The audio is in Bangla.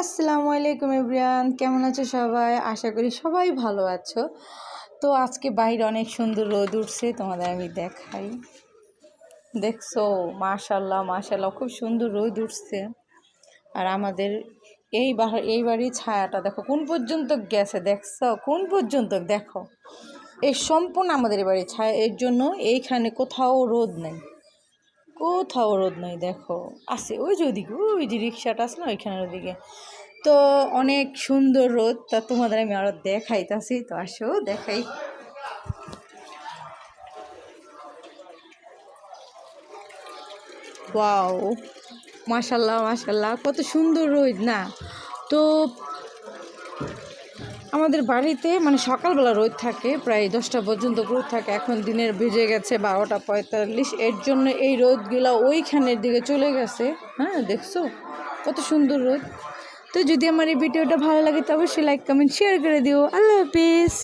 আসসালামু আলাইকুম এভরিওয়ান, কেমন আছো সবাই? আশা করি সবাই ভালো আছো। তো আজকে বাইরে অনেক সুন্দর রোদ উঠছে, তোমাদের আমি দেখাই। দেখছো? মাশাল্লাহ মাশাল্লাহ, খুব সুন্দর রোদ উঠছে। আর আমাদের এই বাড়ির ছায়াটা দেখো কোন পর্যন্ত গেছে, দেখছো? কোন পর্যন্ত দেখো, এই সম্পূর্ণ আমাদের এই বাড়ির ছায়া। এর জন্য এইখানে কোথাও রোদ নেই, কোথাও রোদ নেই। দেখো আছে ওই যে ওইদিকে, ওই যে রিক্সাটা আছে না ওইখানের ওদিকে। তো অনেক সুন্দর রোদ, তা তোমাদের আমি আরো দেখাইতাছি। তো আসো দেখাই। ওয়াও, মাশাল্লাহ মাশাল্লাহ, কত সুন্দর রোদ না? তো আমাদের বাড়িতে মানে সকালবেলা রোদ থাকে, প্রায় 10টা পর্যন্ত রোদ থাকে। এখন দিনের বেজে গেছে 12টা 45, এর জন্য এই রোদগুলো ওইখানের দিকে চলে গেছে। হ্যাঁ দেখছো কত সুন্দর রোদ। তো যদি আমার এই ভিডিওটা ভালো লাগে তবে অবশ্যই লাইক কমেন্ট শেয়ার করে দিও। আল্লাহ হাফিজ।